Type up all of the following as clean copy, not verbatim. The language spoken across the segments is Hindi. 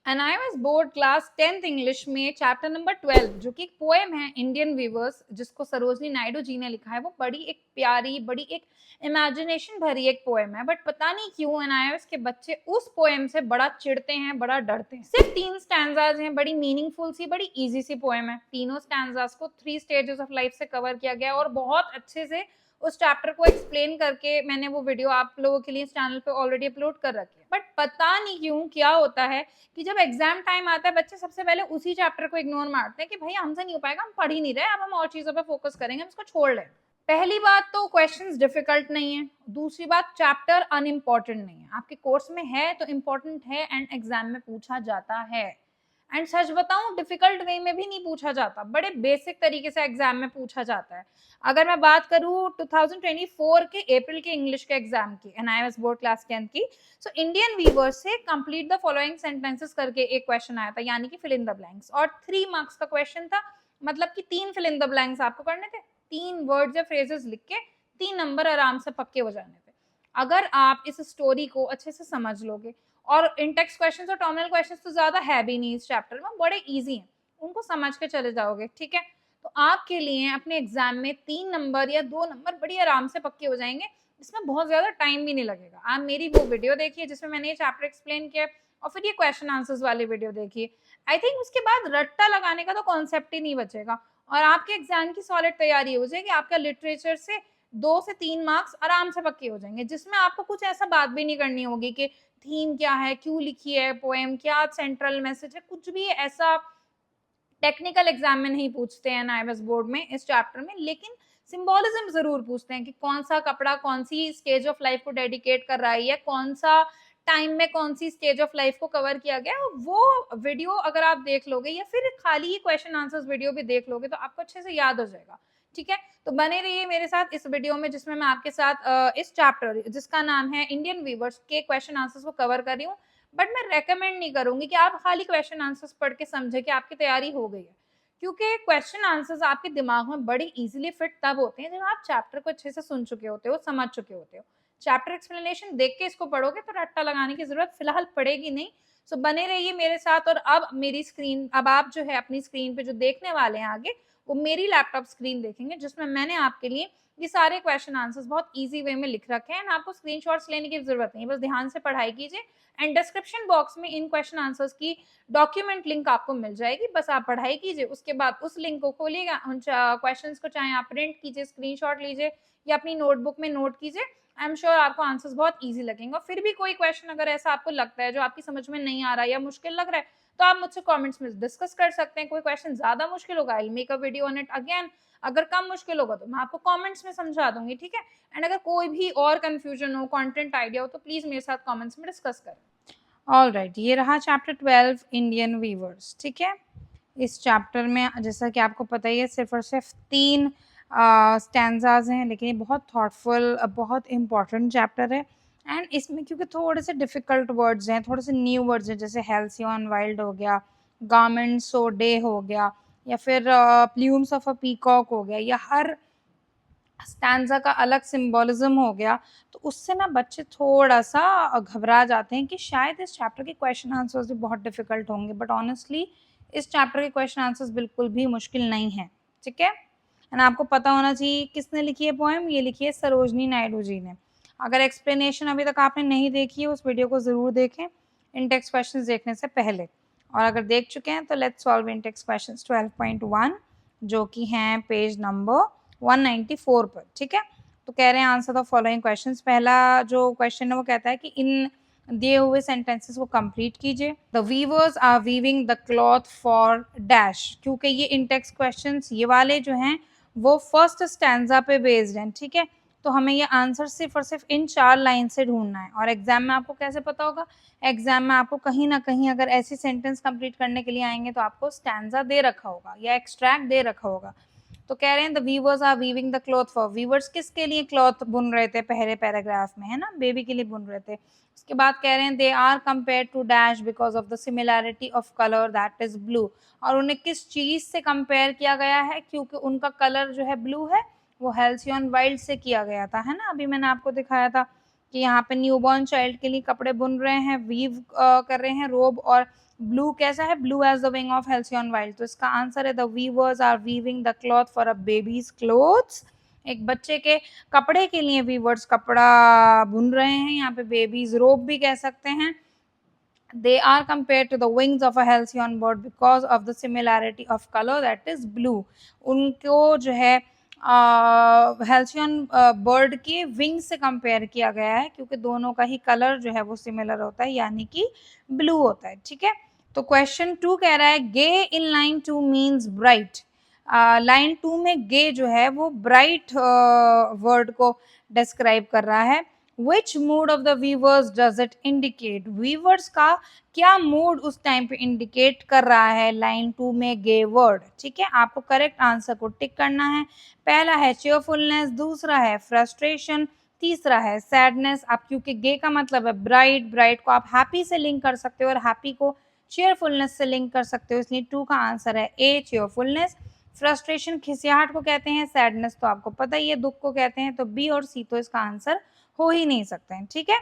NIOS board class 10th English में चैप्टर नंबर 12 जो कि एक पोएम है इंडियन वीवर्स जिसको सरोजनी नायडू जी ने लिखा है, वो बड़ी एक प्यारी, बड़ी एक इमेजिनेशन भरी एक पोएम है। बट पता नहीं क्यों NIOS के बच्चे उस पोएम से बड़ा चिढ़ते हैं, बड़ा डरते हैं। सिर्फ 3 स्टैंजाज हैं, बड़ी मीनिंगफुल सी, बड़ी इजी सी पोएम है। तीनों स्टैंजाज को 3 स्टेजेस ऑफ लाइफ से कवर किया गया और बहुत अच्छे से उस चैप्टर को एक्सप्लेन करके मैंने वो वीडियो आप लोगों के लिए इस चैनल पे ऑलरेडी अपलोड कर रखी है। बट पता नहीं क्यों क्या होता है कि जब एग्जाम टाइम आता है बच्चे सबसे पहले उसी चैप्टर को इग्नोर मारते हैं कि भाई हमसे नहीं हो पाएगा, हम पढ़ ही नहीं रहे, अब हम और चीजों पे फोकस करेंगे, हम इसको छोड़ लें। पहली बात तो क्वेश्चंस डिफिकल्ट नहीं है, दूसरी बात चैप्टर अनइम्पॉर्टेंट नहीं है, आपके कोर्स में है तो इम्पोर्टेंट है एंड एग्जाम में पूछा जाता है। एंड सच बताऊं डिफिकल्ट वे में भी नहीं पूछा जाता, बड़े बेसिक तरीके से एग्जाम में पूछा जाता है। अगर मैं बात करूं 2024 के अप्रैल के इंग्लिश के एग्जाम की, NIOS बोर्ड क्लास 10 की, सो इंडियन वीवर से कंप्लीट द फॉलोइंग सेंटेंसेस करके एक क्वेश्चन आया था, यानी कि फिल इन द ब्लैंक्स, और 3 मार्क्स का क्वेश्चन था। मतलब कि 3 फिल इन द ब्लैंक्स आपको करने थे, 3 वर्ड्स या फ्रेजेस लिख के 3 नंबर आराम से पक्के हो जाने थे। अगर आप इस स्टोरी को अच्छे से समझ लोगे, और इंटेक्स क्वेश्चंस और टर्मिनल क्वेश्चंस तो ज्यादा है भी नहीं इस चैप्टर में, बड़े इजी हैं, उनको समझ के चले जाओगे, ठीक है, तो आपके लिए अपने एग्जाम में 3 नंबर या 2 नंबर बड़ी आराम से पक्के हो जाएंगे, इसमें बहुत ज्यादा टाइम भी नहीं लगेगा। आप मेरी वो वीडियो देखिए जिसमें मैंने ये चैप्टर एक्सप्लेन किया, और फिर ये क्वेश्चन आंसर्स वाली वीडियो देखिए। आई थिंक उसके बाद रट्टा लगाने का तो कॉन्सेप्ट ही नहीं बचेगा और आपके एग्जाम की सॉलिड तैयारी हो जाएगी। आपका लिटरेचर से 2 से 3 मार्क्स आराम से पक्के हो जाएंगे, जिसमें आपको कुछ ऐसा बात भी नहीं करनी होगी कि थीम क्या है, क्यों लिखी है पोएम, क्या सेंट्रल मैसेज है, कुछ भी ऐसा टेक्निकल एग्जाम में नहीं पूछते हैं NIOS बोर्ड में इस चैप्टर में। लेकिन सिंबोलिज्म जरूर पूछते हैं कि कौन सा कपड़ा कौन सी स्टेज ऑफ लाइफ को डेडिकेट कर रहा है, या कौन सा टाइम में कौन सी स्टेज ऑफ लाइफ को कवर किया गया है। वो वीडियो अगर आप देख लोगे या फिर खाली ही क्वेश्चन आंसर्स वीडियो भी देख लोगे तो आपको अच्छे से याद हो जाएगा, ठीक है। तो बने रहिए मेरे साथ इस वीडियो में जिसमें मैं आपके साथ इस चैप्टर जिसका नाम है इंडियन वीवर्स के क्वेश्चन आंसर्स को कवर कर रही हूँ। बट मैं रेकमेंड नहीं करूंगी कि आप खाली क्वेश्चन आंसर्स पढ़ के समझे कि आपकी तैयारी हो गई है, क्योंकि क्वेश्चन आंसर्स आपके दिमाग में बड़ी इजीली फिट तब होते हैं जब आप चैप्टर को अच्छे से सुन चुके होते हो, समझ चुके होते हो। चैप्टर एक्सप्लेनेशन देख के इसको पढ़ोगे तो रट्टा लगाने की जरूरत फिलहाल पड़ेगी नहीं। सो बने रहिए मेरे साथ। और अब आप जो है अपनी स्क्रीन पे जो देखने वाले हैं आगे, वो मेरी लैपटॉप स्क्रीन देखेंगे जिसमें मैंने आपके लिए ये सारे क्वेश्चन आंसर्स बहुत इजी वे में लिख रखे हैं। आपको स्क्रीनशॉट्स लेने की जरूरत नहीं, बस ध्यान से पढ़ाई कीजिए। एंड डिस्क्रिप्शन बॉक्स में इन क्वेश्चन आंसर्स की डॉक्यूमेंट लिंक आपको मिल जाएगी, बस आप पढ़ाई कीजिए, उसके बाद उस लिंक को खोलिएगा, उन क्वेश्चंस को चाहे आप प्रिंट कीजिए, स्क्रीनशॉट लीजिए या अपनी नोटबुक में नोट कीजिए। आई एम श्योर आपको आंसर्स बहुत इजी लगेंगे। और फिर भी कोई क्वेश्चन अगर ऐसा आपको लगता है जो आपकी समझ में नहीं आ रहा या मुश्किल लग रहा है तो आप मुझसे कमेंट्स में डिस्कस कर सकते हैं। कोई क्वेश्चन ज्यादा मुश्किल होगा I will make a video on it again, अगर कम मुश्किल होगा तो मैं आपको कमेंट्स में समझा दूंगी, ठीक है। एंड अगर कोई भी और कंफ्यूजन हो, कंटेंट आइडिया हो तो प्लीज मेरे साथ कमेंट्स में डिस्कस करें। ऑलराइट, ये रहा चैप्टर 12 इंडियन वीवर्स, ठीक है। इस चैप्टर में जैसा कि आपको पता ही है सिर्फ और सिर्फ 3 स्टैंजाज हैं, लेकिन ये बहुत थॉटफुल, बहुत इंपॉर्टेंट चैप्टर है। एंड इसमें क्योंकि थोड़े से डिफिकल्ट वर्ड्स हैं, थोड़े से न्यू वर्ड्स हैं, जैसे हेल्सियन वाइल्ड हो गया, गार्मेंट सो डे हो गया, या फिर प्लूम्स ऑफ अ पीकॉक हो गया, या हर स्टैंजा का अलग सिंबोलिज्म हो गया, तो उससे ना बच्चे थोड़ा सा घबरा जाते हैं कि शायद इस चैप्टर के क्वेश्चन आंसर्स भी बहुत डिफिकल्ट होंगे। बट ऑनेस्टली इस चैप्टर के क्वेश्चन आंसर्स बिल्कुल भी मुश्किल नहीं है, ठीक है। एंड आपको पता होना चाहिए किसने लिखी है पोएम, ये लिखी है सरोजनी नायडू जी ने। अगर एक्सप्लेनेशन अभी तक आपने नहीं देखी है उस वीडियो को ज़रूर देखें इन टेक्स्ट क्वेश्चन देखने से पहले, और अगर देख चुके हैं तो let's solve in text question 12.1 जो कि हैं पेज नंबर 194 पर, ठीक है। तो कह रहे हैं आंसर द फॉलोइंग क्वेश्चंस। पहला जो क्वेश्चन है वो कहता है कि इन दिए हुए सेंटेंसेस को कंप्लीट कीजिए। The weavers are weaving the cloth for dash, क्योंकि ये इन टेक्स्ट क्वेश्चंस ये वाले जो हैं वो फर्स्ट स्टैंजा पे बेस्ड हैं, ठीक है। तो हमें ये आंसर सिर्फ और सिर्फ इन 4 लाइन से ढूंढना है। और एग्जाम में आपको कैसे पता होगा, एग्जाम में आपको कहीं ना कहीं अगर ऐसी सेंटेंस कंप्लीट करने के लिए आएंगे तो आपको स्टैंजा दे रखा होगा या एक्सट्रैक्ट दे रखा होगा। तो कह रहे हैं the weavers are weaving the cloth for, weavers किसके लिए क्लॉथ बुन रहे थे पहले पैराग्राफ में, है ना, बेबी के लिए बुन रहे थे। उसके बाद कह रहे हैं they are compare to dash because of the similarity of colour that is blue, और उन्हें किस चीज से कंपेयर किया गया है, क्योंकि उनका कलर जो है ब्लू है, वो हेल्सियन वाइल्ड से किया गया था, है ना। अभी मैंने आपको दिखाया था कि यहाँ पे न्यूबॉर्न चाइल्ड के लिए कपड़े बुन रहे हैं, वीव कर रहे हैं रोब और ब्लू कैसा है, blue as the wing of halcyon wild, तो इसका आंसर है the weavers are weaving the cloth for a baby's clothes, एक बच्चे के कपड़े के लिए वीवर्स कपड़ा बुन रहे हैं, यहाँ पे बेबीज रोब भी कह सकते हैं। They are compared to the wings of a halcyon bird because of the similarity of color, that is blue. उनको जो है हेल्सियन बर्ड के विंग से कंपेयर किया गया है क्योंकि दोनों का ही कलर जो है वो सिमिलर होता है यानी कि ब्लू होता है, ठीक है। तो क्वेश्चन 2 कह रहा है gay in line 2 means bright, line 2 में गे जो है वो ब्राइट वर्ड को डिस्क्राइब कर रहा है। Which mood of the weavers does it indicate? Weavers का क्या मूड उस टाइम पे इंडिकेट कर रहा है लाइन 2 में गे वर्ड, ठीक है। आपको करेक्ट आंसर को टिक करना है। पहला है चेयरफुलनेस, दूसरा है फ्रस्ट्रेशन, तीसरा है सैडनेस। आप क्योंकि गे का मतलब है ब्राइट, ब्राइट को आप हैप्पी से लिंक कर सकते हो और हैप्पी को चेयरफुलनेस से लिंक कर सकते हो, इसलिए 2 का आंसर है ए चेयरफुलनेस। फ्रस्ट्रेशन खिसियाहट को कहते हैं, सैडनेस तो आपको पता ही है दुख को कहते हैं, तो बी और सी तो इसका आंसर हो ही नहीं सकते हैं, ठीक है।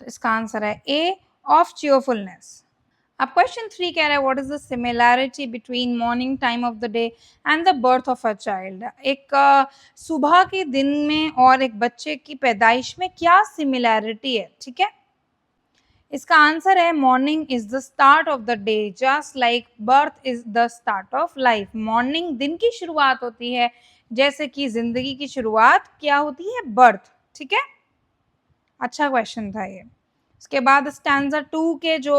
तो इसका आंसर है ए ऑफ चीयरफुलनेस। अब क्वेश्चन 3 कह रहा है what is the similarity between morning time of the day and the birth of a child, एक सुबह के दिन में और एक बच्चे की पैदाइश में क्या सिमिलैरिटी है, ठीक है। इसका आंसर है morning is the start of the day just like birth is the start of life. Morning दिन की शुरुआत होती है जैसे कि जिंदगी की शुरुआत क्या होती है, बर्थ, ठीक है। अच्छा क्वेश्चन था ये। इसके बाद स्टैंजा 2 के जो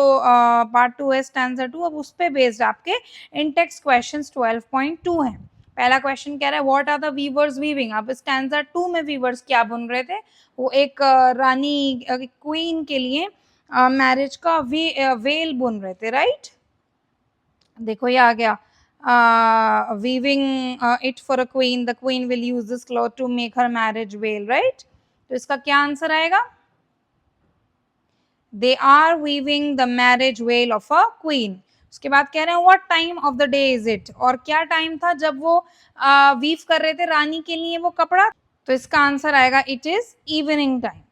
पार्ट 2 है स्टैंजा 2, अब उस पे बेस्ड आपके इंटेक्स्ट क्वेश्चंस 12.2 हैं। पहला क्वेश्चन कह रहा है what are the weavers weaving. अब स्टैंजा 2 में वीवर्स क्या बुन रहे थे, वो एक रानी क्वीन के लिए मैरिज का वेल बुन रहे थे, राइट। देखो ये आ गया weaving it for a queen, the queen will use this cloth to make her marriage veil, right. तो इसका क्या आंसर आएगा, they are weaving the marriage veil of a queen. उसके बाद कह रहे हैं what time of the day is it, और क्या टाइम था जब वो वीव कर रहे थे रानी के लिए वो कपड़ा, तो इसका आंसर आएगा it is evening time.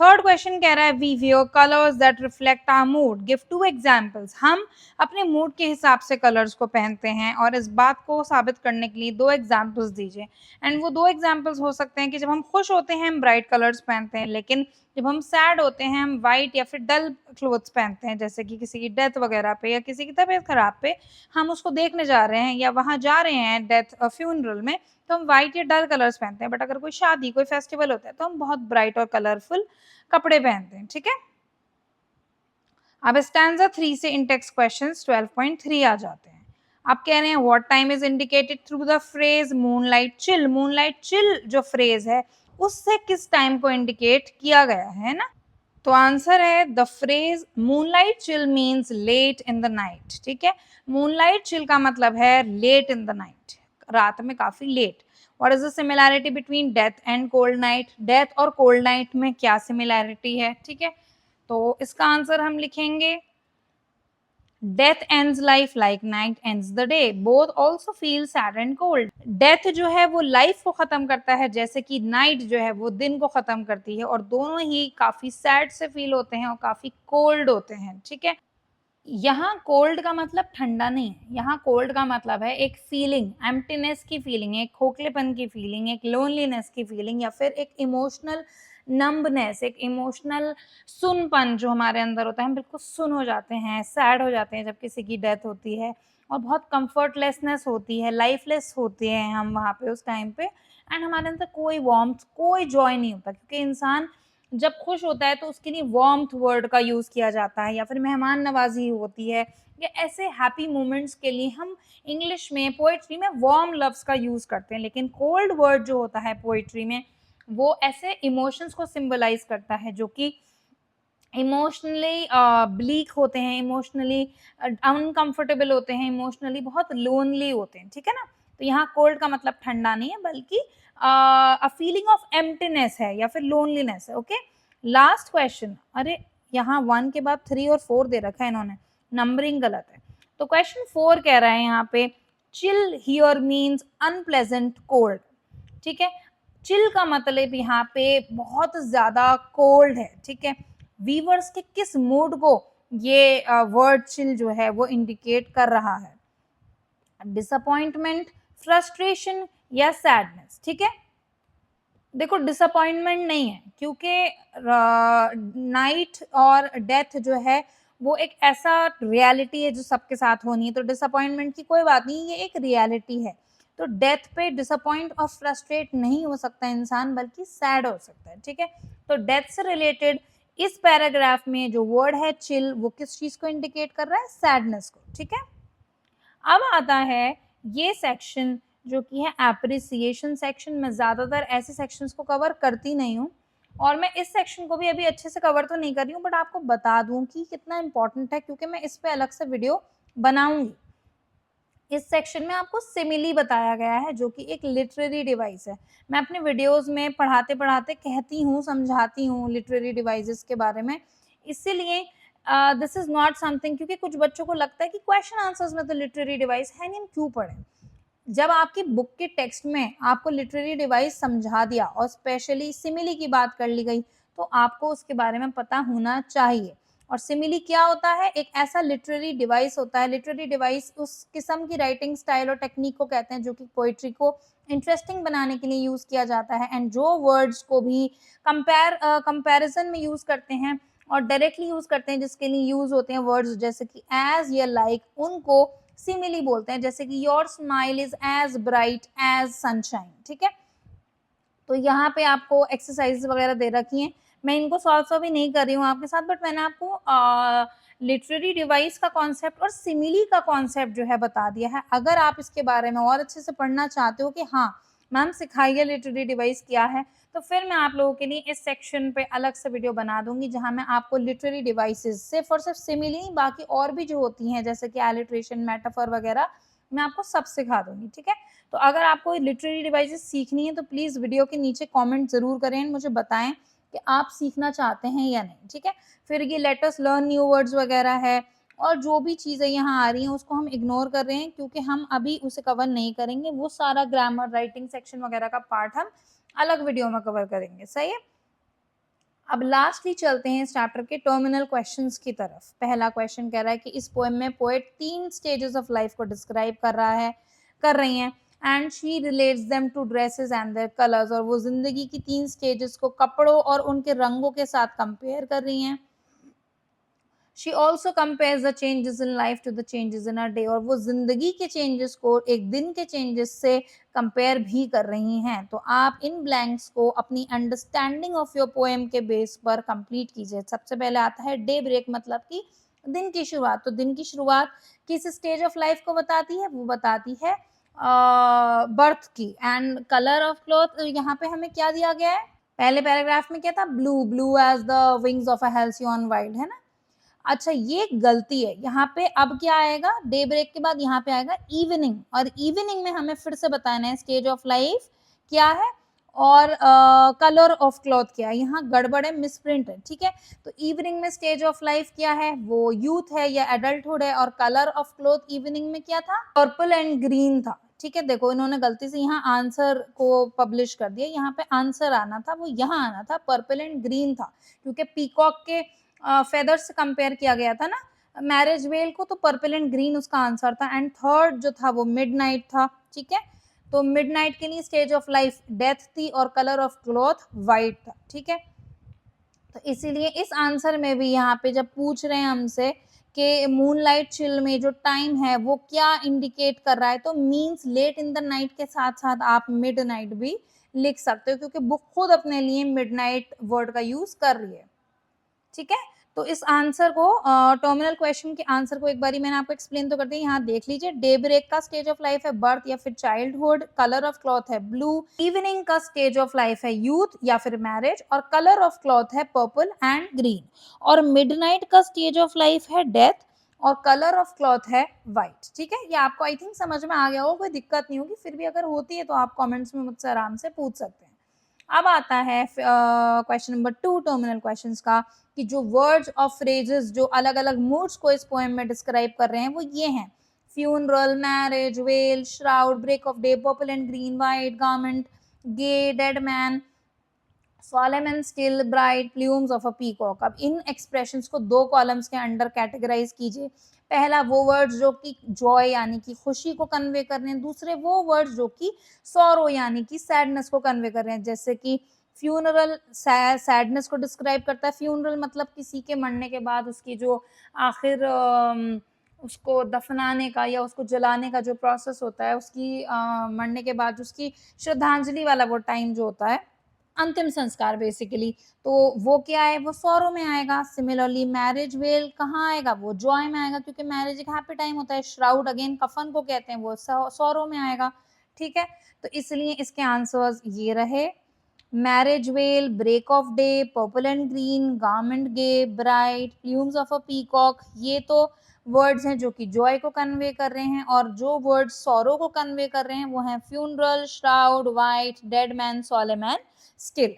Third question कह रहा है we wear colours that reflect our mood, give 2 examples. हम अपने मूड के हिसाब से कलर्स को पहनते हैं और इस बात को साबित करने के लिए 2 एग्जांपल्स दीजिए। एंड वो 2 एग्जांपल्स हो सकते हैं कि जब हम खुश होते हैं हम ब्राइट कलर्स पहनते हैं, लेकिन जब हम सैड होते हैं हम वाइट या फिर डल क्लोथ्स पहनते हैं, जैसे कि किसी की डेथ वगैरह पे या किसी की तबीयत खराब पे हम उसको देखने जा रहे हैं या वहाँ जा रहे हैं डेथ फ्यूनरल में, तो हम वाइट या डल कलर्स पहनते हैं। बट अगर कोई शादी कोई फेस्टिवल होता है तो हम बहुत ब्राइट और कलरफुल कपड़े पहनते हैं, ठीक है। अब स्टैंजा 3 से इंटेक्स्ट क्वेश्चंस 12.3 आ जाते हैं। आप कह रहे हैं what time is indicated through the phrase moonlight chill. Moonlight chill जो फ्रेज है उससे किस टाइम को इंडिकेट किया गया है ना, तो आंसर है the phrase moonlight chill means late in the night, ठीक है। मूनलाइट चिल का मतलब है लेट इन द नाइट, रात में काफी late. What is the similarity between death and cold night, death और कोल्ड नाइट में क्या सिमिलैरिटी है, ठीक है। तो इसका आंसर हम लिखेंगे death ends life like night ends the day, both also feel sad and cold. Death जो है वो लाइफ को खत्म करता है जैसे कि नाइट जो है वो दिन को खत्म करती है, और दोनों ही काफी सैड से फील होते हैं और काफी कोल्ड होते हैं, ठीक है। यहाँ कोल्ड का मतलब ठंडा नहीं है, यहाँ कोल्ड का मतलब है एक फीलिंग, एम्प्टीनेस की फीलिंग, एक खोखलेपन की फीलिंग, एक लोनलीनेस की फीलिंग, या फिर एक इमोशनल नम्बनेस, एक इमोशनल सुनपन जो हमारे अंदर होता है। हम बिल्कुल सुन हो जाते हैं, सैड हो जाते हैं जब किसी की डेथ होती है, और बहुत कंफर्टलेसनेस होती है, लाइफलेस होते हैं हम वहाँ पे उस टाइम पे, एंड हमारे अंदर कोई वार्मथ कोई जॉय नहीं होता, क्योंकि इंसान जब खुश होता है तो उसके लिए वार्मथ वर्ड का यूज़ किया जाता है या फिर मेहमान नवाजी होती है, या ऐसे हैप्पी मोमेंट्स के लिए हम इंग्लिश में पोइट्री में वार्म लव्स का यूज़ करते हैं। लेकिन कोल्ड वर्ड जो होता है पोइट्री में वो ऐसे इमोशंस को सिंबलाइज करता है जो कि इमोशनली ब्लीक होते हैं, इमोशनली अनकंफर्टेबल होते हैं, इमोशनली बहुत लोनली होते हैं, ठीक है ना। तो यहाँ कोल्ड का मतलब ठंडा नहीं है बल्कि अ फीलिंग ऑफ एम्प्टीनेस है या फिर लोनलीनेस है, ओके। लास्ट क्वेश्चन, अरे यहाँ 1 के बाद 3 और 4 दे रखा है इन्होंने, नंबरिंग गलत है। तो क्वेश्चन 4 कह रहा है यहाँ पे chill here means unpleasant cold, ठीक है। चिल का मतलब यहाँ पे बहुत ज्यादा कोल्ड है, ठीक है। वीवर्स के किस मूड को ये वर्ड चिल जो है वो इंडिकेट कर रहा है, डिसअपॉइंटमेंट, फ्रस्ट्रेशन या सैडनेस। ठीक है, देखो डिसअपॉइंटमेंट नहीं है, क्योंकि नाइट और डेथ जो है वो एक ऐसा रियलिटी है जो सबके साथ होनी है, तो डिसअपॉइंटमेंट की कोई बात नहीं, ये एक रियलिटी है। तो डेथ पे डिसअपॉइंट और फ्रस्ट्रेट नहीं हो सकता इंसान, बल्कि सैड हो सकता है। ठीक है, तो डेथ से रिलेटेड इस पैराग्राफ में जो वर्ड है चिल, वो किस चीज को इंडिकेट कर रहा है, सैडनेस को। ठीक है, अब आता है ये सेक्शन जो कि है एप्रिसिएशन सेक्शन। मैं ज़्यादातर ऐसे सेक्शंस को कवर करती नहीं हूँ, और मैं इस सेक्शन को भी अभी अच्छे से कवर तो नहीं कर रही हूँ, बट आपको बता दूँ कि कितना इंपॉर्टेंट है, क्योंकि मैं इस पे अलग से वीडियो बनाऊंगी। इस सेक्शन में आपको सिमिली बताया गया है, जो कि एक लिटरेरी डिवाइस है। मैं अपने वीडियोस में पढ़ाते पढ़ाते कहती हूँ, समझाती हूँ लिटरेरी डिवाइसेस के बारे में, इसीलिए दिस इज नॉट समथिंग, क्योंकि कुछ बच्चों को लगता है कि क्वेश्चन आंसर्स में तो लिटरेरी डिवाइस है नहीं, हम क्यों पढ़ें। जब आपकी बुक के टेक्स्ट में आपको लिटरेरी डिवाइस समझा दिया और स्पेशली सिमिली की बात कर ली गई, तो आपको उसके बारे में पता होना चाहिए। और सिमिली क्या होता है, एक ऐसा लिटरेरी डिवाइस होता है। लिटरेरी डिवाइस उस किस्म की राइटिंग स्टाइल और टेक्निक को कहते हैं जो कि पोइट्री को इंटरेस्टिंग बनाने के लिए यूज किया जाता है, एंड जो वर्ड्स को भी कंपैरिजन में यूज करते हैं और डायरेक्टली यूज करते हैं, जिसके लिए यूज होते हैं वर्ड्स जैसे कि एज या लाइक, उनको सिमिली बोलते हैं। जैसे कि your smile is as bright as sunshine. ठीक है, तो यहाँ पे आपको एक्सरसाइज वगैरह दे रखी हैं, मैं इनको सॉल्व भी नहीं कर रही हूँ आपके साथ, बट मैंने आपको लिटरेरी डिवाइस का कॉन्सेप्ट और सिमिली का कॉन्सेप्ट जो है बता दिया है। अगर आप इसके बारे में और अच्छे से पढ़ना चाहते हो कि हाँ मैम सिखाइए लिटरेरी डिवाइस क्या है, तो फिर मैं आप लोगों के लिए इस सेक्शन पे अलग से वीडियो बना दूंगी, जहां मैं आपको लिटरेरी डिवाइसेस सिर्फ और सिर्फ सिमिली नहीं, बाकी और भी जो होती हैं जैसे कि एलिट्रेशन, मेटाफर वगैरह, मैं आपको सब सिखा दूंगी। ठीक है, तो अगर आपको लिटरेरी डिवाइसेस सीखनी है तो प्लीज़ वीडियो के नीचे कमेंट ज़रूर करें, मुझे बताएं कि आप सीखना चाहते हैं या नहीं। ठीक है, फिर ये let us learn new words वगैरह है, और जो भी चीज़ें यहाँ आ रही हैं उसको हम इग्नोर कर रहे हैं, क्योंकि हम अभी उसे कवर नहीं करेंगे। वो सारा ग्रामर, राइटिंग सेक्शन वगैरह का पार्ट हम अलग वीडियो में कवर करेंगे। सही है, अब लास्टली चलते हैं इस चैप्टर के टर्मिनल क्वेश्चंस की तरफ। पहला क्वेश्चन कह रहा है कि इस पोएम में पोएट 3 स्टेजेस ऑफ लाइफ को डिस्क्राइब कर रही हैं, and she relates them to dresses and their colours, और वो जिंदगी की 3 स्टेजेस को कपड़ों और उनके रंगों के साथ कंपेयर कर रही हैं। She also compares the changes in life to the changes in a day, और वो जिंदगी के चेंजेस को एक दिन के चेंजेस से कंपेयर भी कर रही हैं। तो आप इन ब्लैंक्स को अपनी अंडरस्टैंडिंग ऑफ योर पोएम के बेस पर कंप्लीट कीजिए। सबसे पहले आता है डे ब्रेक, मतलब कि दिन की शुरुआत। तो दिन की शुरुआत किस स्टेज ऑफ लाइफ को बताती है, वो बताती है बर्थ की। एंड कलर ऑफ क्लॉथ, यहाँ पे हमें क्या दिया गया है, पहले पैराग्राफ में क्या था, blue, blue as the wings of a halcyon wild, है ना। अच्छा, ये गलती है यहाँ पे। अब क्या आएगा, डे ब्रेक के बाद यहाँ पे आएगा इवनिंग, और इवनिंग में हमें फिर से बताना है स्टेज ऑफ लाइफ क्या है और कलर ऑफ क्लॉथ क्या है। यहाँ गड़बड़ है, मिसप्रिंट है। ठीक है, तो इवनिंग में स्टेज ऑफ लाइफ क्या है, वो यूथ है या एडल्टहुड है, और कलर ऑफ क्लॉथ इवनिंग में क्या था, पर्पल एंड ग्रीन था। ठीक है, देखो इन्होंने गलती से यहाँ आंसर को पब्लिश कर दिया, यहाँ पे आंसर आना था, वो यहाँ आना था, पर्पल एंड ग्रीन था, क्योंकि पीकॉक के फेदर्स से कंपेयर किया गया था ना मैरिज वेल को, तो पर्पल एंड ग्रीन उसका आंसर था। एंड थर्ड जो था वो मिडनाइट था। ठीक है, तो मिडनाइट के लिए स्टेज ऑफ लाइफ डेथ थी और कलर ऑफ क्लॉथ वाइट था। ठीक है, तो इसीलिए इस आंसर में भी यहाँ पे जब पूछ रहे हैं हमसे कि मूनलाइट चिल में जो टाइम है वो क्या इंडिकेट कर रहा है, तो means late in the night के साथ साथ आप मिडनाइट भी लिख सकते हो, क्योंकि बुक खुद अपने लिए मिडनाइट वर्ड का यूज कर रही है। ठीक है, तो इस आंसर को टर्मिनल क्वेश्चन के आंसर को एक बारी मैंने आपको एक्सप्लेन तो कर दिया, यहाँ देख लीजिए। डे ब्रेक का स्टेज ऑफ लाइफ है बर्थ या फिर चाइल्डहुड, कलर ऑफ क्लॉथ है ब्लू, इवनिंग का स्टेज ऑफ लाइफ है यूथ या फिर मैरिज, और कलर ऑफ क्लॉथ है पर्पल एंड ग्रीन, और मिडनाइट का स्टेज ऑफ लाइफ है डेथ और कलर ऑफ क्लॉथ है व्हाइट। ठीक है, ये आपको आई थिंक समझ में आ गया होगा, कोई दिक्कत नहीं होगी, फिर भी अगर होती है तो आप कमेंट्स में मुझसे आराम से पूछ सकते हैं। अब आता है क्वेश्चन नंबर 2 टर्मिनल क्वेश्चंस का, कि जो वर्ड्स और फ्रेजेस जो अलग अलग मूड्स को इस पोएम में डिस्क्राइब कर रहे हैं वो ये हैं, funeral, marriage, veil, shroud, break of day, purple and green, white, garment, gay, dead man, solemn and still, bright plumes of a peacock। अब इन एक्सप्रेशंस को दो कॉलम्स के अंडर कैटेगराइज कीजिए। पहला वो वर्ड्स जो कि जॉय यानी कि खुशी को कन्वे कर रहे हैं, दूसरे वो वर्ड्स जो कि सॉरो यानी कि सैडनेस को कन्वे कर रहे हैं। जैसे कि फ्यूनरल सैडनेस को डिस्क्राइब करता है। फ्यूनरल मतलब किसी के मरने के बाद उसकी जो आखिर उसको दफनाने का या उसको जलाने का जो प्रोसेस होता है, उसकी मरने के बाद उसकी श्रद्धांजलि वाला वो टाइम जो होता है, अंतिम संस्कार बेसिकली, तो वो क्या है, वो सॉरो में आएगा। सिमिलरली मैरिज वेल कहाँ आएगा, वो जॉय में आएगा, क्योंकि मैरिज एक हैप्पी टाइम होता है। श्राउड अगेन कफन को कहते हैं, वो सॉरो में आएगा। ठीक है, तो इसलिए इसके आंसर्स ये रहे, marriage veil, break of day, purple and green, garment gay, bright, plumes of a peacock, ये तो वर्ड्स हैं जो कि जॉय को कन्वे कर रहे हैं, और जो वर्ड्स सॉरो को कन्वे कर रहे हैं वो हैं funeral, shroud, white, dead man, solemn and still.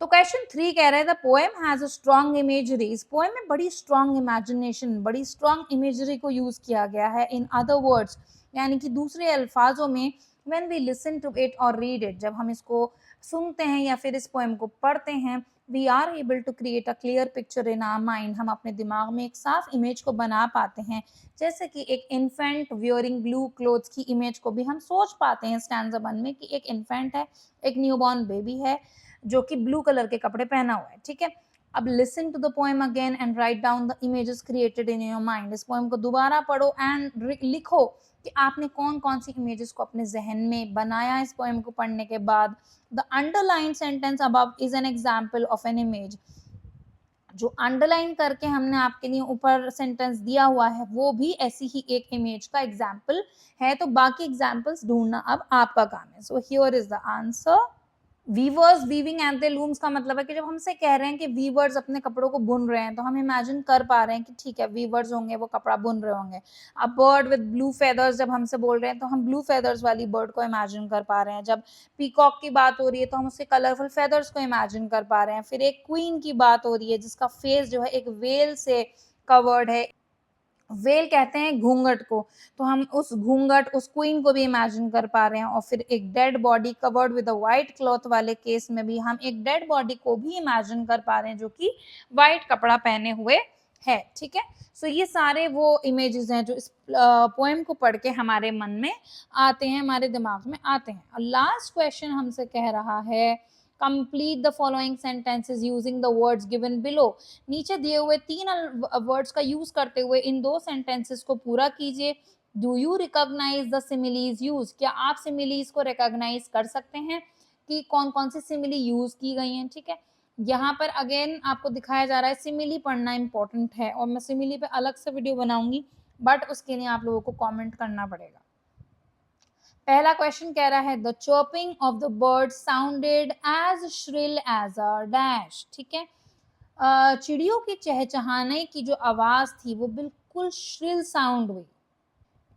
तो क्वेश्चन 3 कह रहा है the poem has a strong imagery. इस पोएम में बड़ी स्ट्रॉन्ग इमेजिनेशन, बड़ी स्ट्रॉन्ग इमेजरी को यूज किया गया है। इन अदर वर्ड्स यानी कि दूसरे अल्फाजों में, when we listen to it और रीड इट, जब हम इसको सुनते हैं या फिर इस पोएम को पढ़ते हैं, we are able to create a clear picture in our mind. हम अपने दिमाग में एक साफ इमेज को बना पाते हैं। जैसे कि एक इन्फेंट वियरिंग ब्लू क्लोथ्स की इमेज को भी हम सोच पाते हैं स्टैंजा 1 में, कि एक इन्फेंट है, एक न्यूबॉर्न बेबी है जो कि ब्लू कलर के कपड़े पहना हुआ है। ठीक है, अब listen to the poem again and write down the images created in your mind. इस पोएम को दोबारा पढ़ो एंड लिखो कि आपने कौन कौन सी इमेजेस को अपने जहन में बनाया इस पोएम को पढ़ने के बाद। The underline sentence above is an example of an image. जो अंडरलाइन करके हमने आपके लिए ऊपर सेंटेंस दिया हुआ है वो भी ऐसी ही एक इमेज का एग्जाम्पल है। तो बाकी एग्जाम्पल्स ढूंढना अब आपका काम है। So here is the answer. Viewers weaving at the looms का मतलब है कि जब हमसे कह रहे हैं कि वीवर्स अपने कपड़ों को बुन रहे हैं, तो हम इमेजिन कर पा रहे हैं कि ठीक है वीवर्स होंगे, वो कपड़ा बुन रहे होंगे। अब बर्ड विद ब्लू फेदर्स जब हमसे बोल रहे हैं, तो हम ब्लू फेदर्स वाली बर्ड को इमेजिन कर पा रहे हैं। जब पीकॉक की बात हो रही है तो हम उसके कलरफुल फेदर्स को इमेजिन कर पा रहे हैं। फिर एक क्वीन की बात हो रही है जिसका फेस जो है एक वेल से कवर्ड है। वेल कहते हैं घूंघट को, तो हम उस घूंघट, उस क्वीन को भी इमेजिन कर पा रहे हैं। और फिर एक dead body covered with a white cloth वाले केस में भी हम एक डेड बॉडी को भी इमेजिन कर पा रहे हैं जो कि वाइट कपड़ा पहने हुए है। ठीक है, सो ये सारे वो इमेजेस हैं जो इस पोएम को पढ़ के हमारे मन में आते हैं, हमारे दिमाग में आते हैं। और लास्ट क्वेश्चन हमसे कह रहा है complete the following sentences using the words given below. नीचे दिए हुए 3 वर्ड्स का यूज करते हुए इन 2 सेंटेंसेस को पूरा कीजिए। Do you recognise the similes use, क्या आप सिमिलीज को रिकॉग्नाइज कर सकते हैं कि कौन कौन सी सिमिली यूज की गई हैं। ठीक है, यहाँ पर अगेन आपको दिखाया जा रहा है सिमिली पढ़ना इंपॉर्टेंट है, और मैं सिमिली पे अलग से वीडियो बनाऊंगी, बट उसके लिए आप लोगों को कॉमेंट करना पड़ेगा। पहला क्वेश्चन कह रहा है the chirping of the bird sounded as shrill as a dash. ठीक है, चिड़ियों की चहचहाने की जो आवाज थी वो बिल्कुल श्रिल साउंड हुई।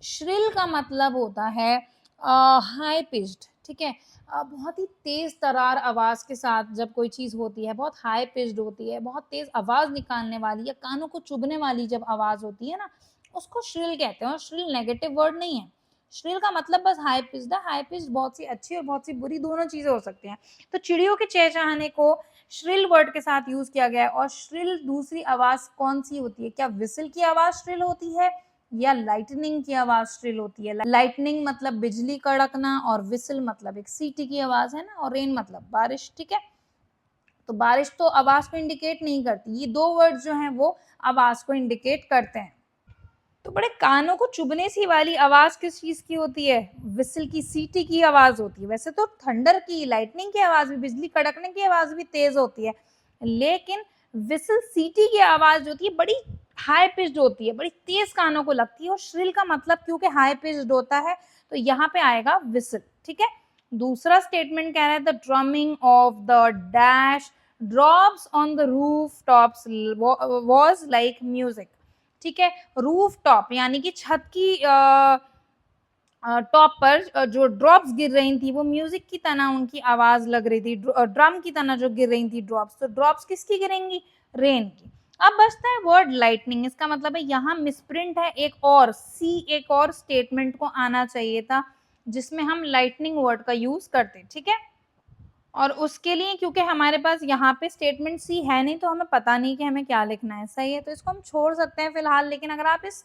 श्रिल का मतलब होता है हाई पिच्ड। ठीक है, बहुत ही तेज तरार आवाज के साथ जब कोई चीज होती है, बहुत हाई पिच्ड होती है, बहुत तेज आवाज निकालने वाली या कानों को चुभने वाली जब आवाज होती है ना, उसको श्रिल कहते हैं। और श्रिल नेगेटिव वर्ड नहीं है, श्रिल का मतलब बस हाई पिच्ड है। हाई पिच्ड बहुत सी अच्छी और बहुत सी बुरी दोनों चीजें हो सकती हैं। तो चिड़ियों के चहचहाने को श्रिल वर्ड के साथ यूज किया गया है। और श्रिल दूसरी आवाज कौन सी होती है, क्या विसिल की आवाज श्रिल होती है या लाइटनिंग की आवाज श्रिल होती है। लाइटनिंग मतलब बिजली कड़कना, और विसिल मतलब एक सीटी की आवाज है ना, और रेन मतलब बारिश। ठीक है, तो बारिश तो आवाज को इंडिकेट नहीं करती, ये 2 वर्ड जो हैं वो आवाज को इंडिकेट करते हैं। तो बड़े कानों को चुभने सी वाली आवाज किस चीज की होती है, विसिल की, सीटी की आवाज होती है। वैसे तो थंडर की, लाइटनिंग की आवाज भी, बिजली कड़कने की आवाज भी तेज होती है, लेकिन विसिल सीटी की आवाज जो होती है बड़ी हाई पिच्ड होती है, बड़ी तेज कानों को लगती है। और श्रिल का मतलब क्योंकि हाई पिच्ड होता है, तो यहाँ पे आएगा विसिल। ठीक है, दूसरा स्टेटमेंट कह रहा है the drumming of the dash drops on the roof tops was like music. ठीक है, रूफ टॉप यानी कि छत की टॉप पर जो ड्रॉप्स गिर रही थी वो म्यूजिक की तरह उनकी आवाज लग रही थी, ड्रम की तरह जो गिर रही थी ड्रॉप्स। तो ड्रॉप्स किसकी गिरेंगी, रेन की। अब बचता है वर्ड लाइटनिंग। इसका मतलब है यहाँ मिसप्रिंट है, एक और सी, एक और स्टेटमेंट को आना चाहिए था जिसमें हम लाइटनिंग वर्ड का यूज करते। ठीक है, और उसके लिए क्योंकि हमारे पास यहाँ पे स्टेटमेंट सी है नहीं तो हमें पता नहीं कि हमें क्या लिखना है, सही है, तो इसको हम छोड़ सकते हैं फिलहाल। लेकिन अगर आप इस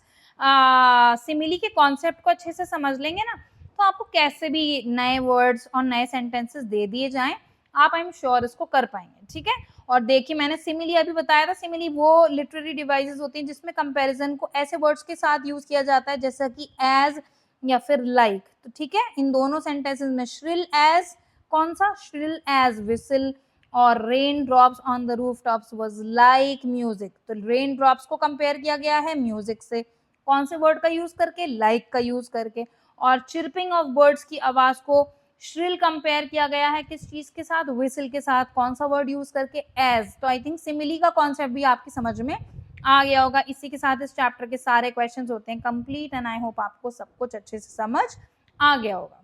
सिमिली के कॉन्सेप्ट को अच्छे से समझ लेंगे ना, तो आपको कैसे भी नए वर्ड्स और नए सेंटेंसेस दे दिए जाएं, आप आई एम श्योर इसको कर पाएंगे, ठीक है। और देखिए मैंने सिमिली अभी बताया था, सिमिली वो लिटरेरी डिवाइसेस होती हैं जिसमें कंपैरिजन को ऐसे वर्ड्स के साथ यूज किया जाता है जैसा कि एज या फिर लाइक, तो ठीक है। इन दोनों सेंटेंसेस में श्रिल एज, कौन सा, श्रिल एज विसिल, और rain drops on the roof tops was like music, तो रेन ड्रॉप्स को कंपेयर किया गया है म्यूजिक से, कौन से वर्ड का यूज करके, लाइक का यूज करके। और चिरपिंग ऑफ बर्ड्स की आवाज को श्रिल कंपेयर किया गया है किस चीज के साथ, विसिल के साथ, कौन सा वर्ड यूज करके, एज। तो आई थिंक सिमिली का कॉन्सेप्ट भी आपकी समझ में आ गया होगा। इसी के साथ इस चैप्टर के सारे क्वेश्चंस होते हैं कंप्लीट, एंड आई होप आपको सब कुछ अच्छे से समझ आ गया होगा।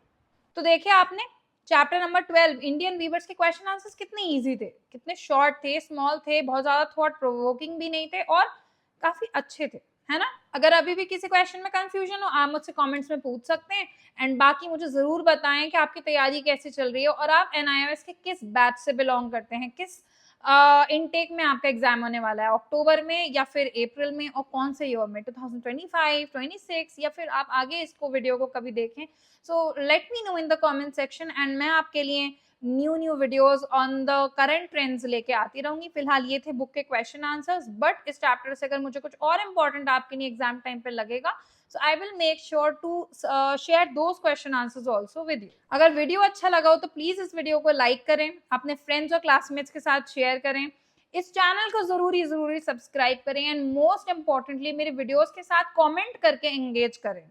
तो देखिए आपने चैप्टर नंबर 12 इंडियन वीवर्स के क्वेश्चन आंसर्स कितने इजी थे, कितने शॉर्ट थे, स्मॉल थे, बहुत ज्यादा थॉट प्रोवोकिंग भी नहीं थे और काफी अच्छे थे, है ना। अगर अभी भी किसी क्वेश्चन में कंफ्यूजन हो आप मुझसे कमेंट्स में पूछ सकते हैं। एंड बाकी मुझे जरूर बताएं कि आपकी तैयारी कैसी चल रही है और आप एनआईओएस के किस बैच से बिलोंग करते हैं, किस इनटेक में आपका एग्जाम होने वाला है, अक्टूबर में या फिर अप्रैल में, और कौन से ईयर में, 2025, 26, या फिर आप आगे इसको वीडियो को कभी देखें। So let me know in the comment section, and मैं आपके लिए new videos on the current trends लेके आती रहूंगी। फिलहाल ये थे बुक के क्वेश्चन आंसर्स, बट इस चैप्टर से अगर मुझे कुछ और इम्पोर्टेंट आपके लिए एग्जाम टाइम पे लगेगा, so I will make sure to share those question answers also with you। अगर वीडियो अच्छा लगा हो तो प्लीज इस वीडियो को लाइक करें, अपने फ्रेंड्स और क्लासमेट्स के साथ शेयर करें, इस चैनल को जरूरी सब्सक्राइब करें, एंड मोस्ट इंपॉर्टेंटली मेरे वीडियोस के साथ कमेंट करके एंगेज करें।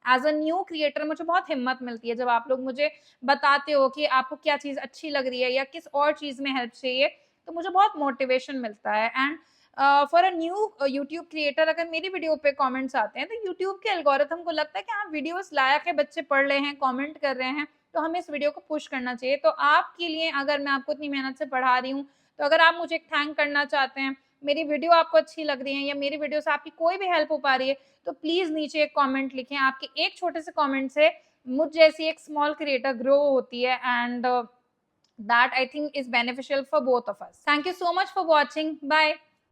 एज अ न्यू क्रिएटर मुझे बहुत हिम्मत मिलती है जब आप लोग मुझे बताते हो कि आपको क्या चीज अच्छी लग रही है या किस और चीज में हेल्प चाहिए, तो मुझे बहुत मोटिवेशन मिलता है। And for a new YouTube creator अगर मेरी वीडियो पे कमेंट्स आते हैं तो यूट्यूब के एल्गोरिथम को लगता है कि हाँ वीडियोस लायक है, बच्चे पढ़ रहे हैं, कमेंट कर रहे हैं, तो हमें इस वीडियो को पुश करना चाहिए। तो आपके लिए अगर मैं आपको इतनी मेहनत से पढ़ा रही हूँ, तो अगर आप मुझे थैंक करना चाहते हैं, मेरी वीडियो आपको अच्छी लग रही है या मेरी वीडियो से आपकी कोई भी हेल्प हो पा रही है, तो प्लीज नीचे एक कमेंट लिखें। आपके एक छोटे से कमेंट से मुझ जैसी एक स्मॉल क्रिएटर ग्रो होती है, and that I think is beneficial for both of us. Thank you so much for watching. Bye.